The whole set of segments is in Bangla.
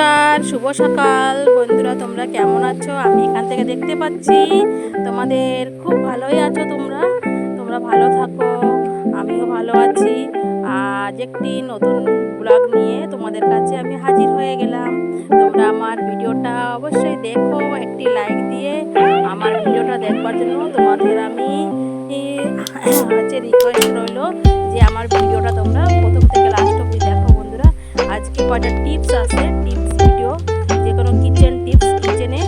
নমস্কার, শুভ সকাল বন্ধুরা। তোমরা কেমন আছো? আমি এখান থেকে দেখতে পাচ্ছি তোমাদের খুব ভালোই আছো। তোমরা তোমরা ভালো থাকো, আমিও ভালো আছি। আজ একটি নতুন ব্লগ নিয়ে তোমাদের কাছে আমি হাজির হয়ে গেলাম। তোমরা আমার ভিডিওটা অবশ্যই দেখো, একটি লাইক দিয়ে আমার ভিডিওটা দেখবার জন্য তোমাদের আমি রিকোয়েস্ট রইল যে আমার ভিডিওটা তোমরা প্রথম থেকে লাস্ট অবধি দেখো বন্ধুরা। আজকে কয়টা টিপস আছে, টিপস ভিডিও, যে কোনো কিচেন টিপস। কিচেনে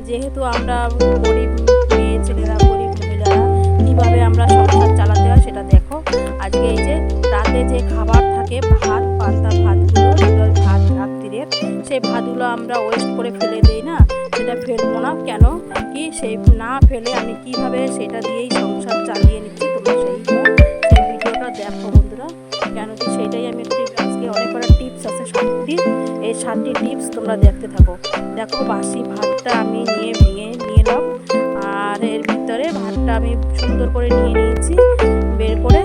যেহেতু আমরা গরিব মেয়ে ছেলেরা, গরিব মহিলারা, কীভাবে আমরা সংসার চালাতে হয় সেটা দেখো। আজকে এই যে রাতে যে খাবার থাকে, ভাত, পান্তা ভাতগুলো, যেগুলো ভাত রাত্রিরের, সেই ভাতগুলো আমরা ওয়েস্ট করে ফেলে দিই না, সেটা ফেলবো না। কেন কি সেই না ফেলে আমি কিভাবে সেটা দিয়েই সংসার চালিয়ে নিচ্ছি, তোমরা সেই ভিডিওটা দেখো বন্ধুরা। কেন কি সেটাই আমি আজকে অনেক কটা টিপস আছে, 7টি। এই 7টি টিপস তোমরা দেখতে থাকো। দেখো, বাসি ভাতটা আমি নিয়ে নিলাম, আর এর ভিতরে ভাতটা আমি সুন্দর করে নিয়ে নিয়েছি বের করে।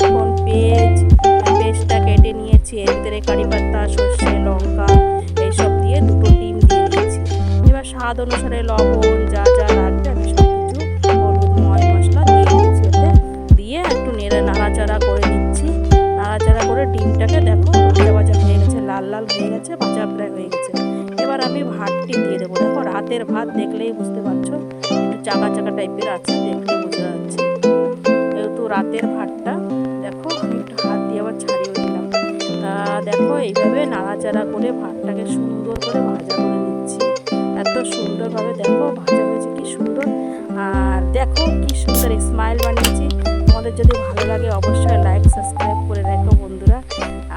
এখন পেঁয়াজটা কেটে নিয়েছি, এর ভিতরে কারি পাতা, সর্ষে, লঙ্কা এইসব দিয়ে 2টো ডিম দিয়ে দিয়েছি। এবার স্বাদ অনুসারে লবণ যা যা লাগবে আমি সব কিছু, হলুদ, মশলা দিয়ে দিয়েছি। ওতে দিয়ে একটু নাড়াচাড়া করে নিচ্ছি। নাড়াচাড়া করে ডিমটাকে দেখো ভাজা হয়ে গেছে, লাল লাল হয়ে গেছে, ভাজা প্রায় হয়ে গেছে। এবার আমি ভাতটি দিয়ে দেবো। দেখো, রাতের ভাত দেখলেই বুঝতে পারছো, একটু চাকা চাকা টাইপের আছে, দেখলেই বোঝা যাচ্ছে। যেহেতু রাতের ভাতটা, দেখো আমি একটু হাত দিয়ে আবার ছাড়িয়ে দিলাম। তা দেখো এইভাবে নাড়াচাড়া করে ভাতটাকে সুন্দর করে ভাজা করে নিচ্ছি। এত সুন্দরভাবে দেখো ভাজা হয়েছে, কি সুন্দর। আর দেখো কি সুন্দর স্মাইল বানিয়েছি। তোমাদের যদি ভালো লাগে অবশ্যই লাইক সাবস্ক্রাইব করে রেখো বন্ধুরা।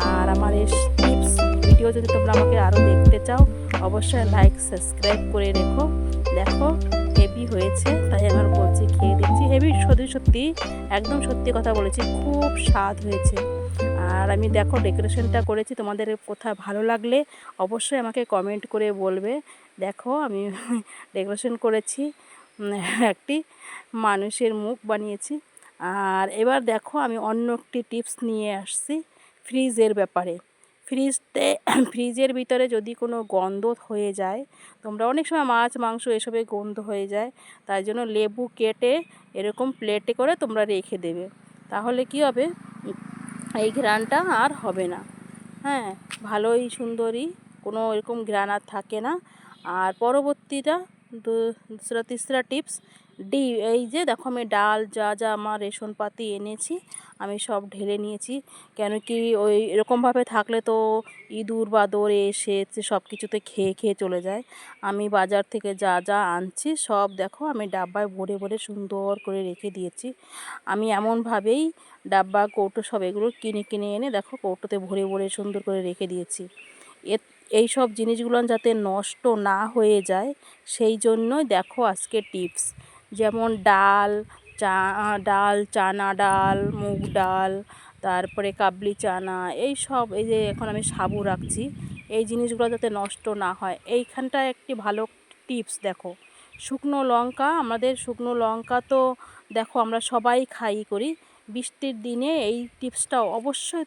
আর আমার এই টিপস ভিডিও যদি তোমরা আমাকে আরও দেখতে চাও অবশ্যই লাইক সাবস্ক্রাইব করে রেখো। দেখো হেভি হয়েছে, তাই আমার বলছি, খেয়ে দিচ্ছি। হেভি সত্যি একদম সত্যি কথা বলেছি, খুব স্বাদ হয়েছে। আর আমি দেখো ডেকোরেশনটা করেছি, তোমাদের কোথায় ভালো লাগলে অবশ্যই আমাকে কমেন্ট করে বলবে। দেখো আমি ডেকোরেশন করেছি, একটি মানুষের মুখ বানিয়েছি। আর এবার দেখো আমি অন্য একটি টিপস নিয়ে আসছি ফ্রিজের ব্যাপারে। ফ্রিজের ভিতরে যদি কোনো গন্ধ হয়ে যায়, তোমরা অনেক সময় মাছ মাংস এসবে গন্ধ হয়ে যায়, তাই জন্য লেবু কেটে এরকম প্লেটে করে তোমরা রেখে দেবে। তাহলে কি হবে, এই ঘ্রাণটা আর হবে না। হ্যাঁ, ভালোই সুন্দরই, কোনো এরকম ঘ্রাণ আর থাকে না। আর পরবর্তীটা দুসরা তিসরা টিপস, এই যে দেখো আমি ডাল যা যা আমার রেশন পাতি এনেছি আমি সব ঢেলে নিয়েছি। কেন কি ওই এরকমভাবে থাকলে তো ইঁদুর বাদর এসে সব কিছুতে খেয়ে চলে যায়। আমি বাজার থেকে যা যা আনছি সব দেখো আমি ডাব্বায় ভরে ভরে সুন্দর করে রেখে দিয়েছি। আমি এমনভাবেই ডাব্বা কৌটো সব এগুলো কিনে এনে দেখো কৌটোতে ভরে ভরে সুন্দর করে রেখে দিয়েছি। এই সব জিনিসগুলো যাতে নষ্ট না হয়ে যায় সেই জন্যই দেখো আজকে টিপস। যেমন ডাল, চানা ডাল, মুগ ডাল, তারপরে কাবলি চানা, এই সব, এই যে এখন আমি সাবু রাখছি, এই জিনিসগুলো যাতে নষ্ট না হয়, এইখানটা একটি ভালো টিপস। দেখো শুকনো লঙ্কা, আমাদের শুকনো লঙ্কা তো দেখো আমরা সবাই করি। বৃষ্টির দিনে এই টিপসটা অবশ্যই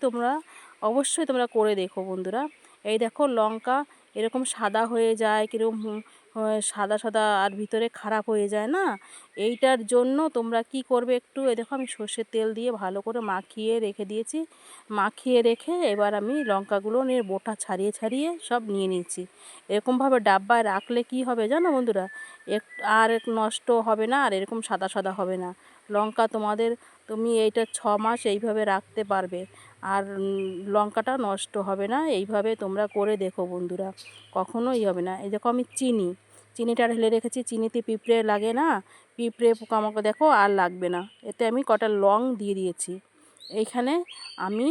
তোমরা করে দেখো বন্ধুরা। এই দেখো লঙ্কা এরকম সাদা হয়ে যায়, কীরকম সাদা সাদা আর ভিতরে খারাপ হয়ে যায় না, এইটার জন্য তোমরা কি করবে, একটু এই দেখো আমি সর্ষের তেল দিয়ে ভালো করে মাখিয়ে রেখে দিয়েছি। মাখিয়ে রেখে এবার আমি লঙ্কাগুলো নিয়ে বোটা ছাড়িয়ে সব নিয়ে নিয়েছি। এরকমভাবে ডাব্বায় রাখলে কি হবে জানো বন্ধুরা, আর নষ্ট হবে না, আর এরকম সাদা সাদা হবে না লঙ্কা। তুমি এইটা 6 মাস এইভাবে রাখতে পারবে, আর লঙ্কাটা নষ্ট হবে না। এইভাবে তোমরা করে দেখো বন্ধুরা, কখনোই হবে না। এই দেখো আমি চিনিটা ঢেলে রেখেছি, চিনিতে পিঁপড়ে লাগে না, পিঁপড়ে পোকামাকড় দেখো আর লাগবে না। এতে আমি কটা লং দিয়ে দিয়েছি। এইখানে আমি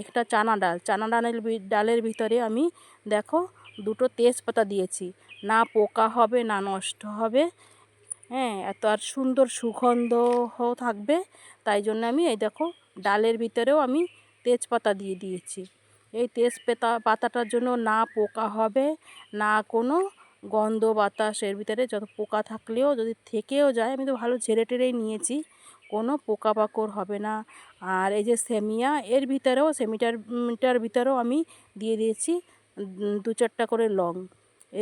একটা চানা ডালের ভিতরে আমি দেখো 2টো তেজপাতা দিয়েছি, না পোকা হবে না নষ্ট হবে। হ্যাঁ, এত আর সুন্দর সুগন্ধ থাকবে, তাই জন্য আমি এই দেখো ডালের ভিতরেও আমি তেজপাতা দিয়ে দিয়েছি। এই পাতাটার জন্য না পোকা হবে, না কোনো গন্ধ বাতাস, এর ভিতরে যত পোকা থাকলেও যদি থেকেও যায় আমি তো ভালো ঝেড়ে টেরেই নিয়েছি, কোনো পোকামাকড় হবে না। আর এই যে সেমিটার ভিতরেও আমি দিয়ে দিয়েছি 2-4টা করে লং।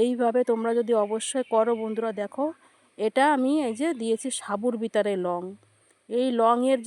এইভাবে তোমরা যদি অবশ্যই করো বন্ধুরা, দেখো এটা আমি এই যে দিয়েছি সাবুর ভিতরে লং। এই লংয়ের যে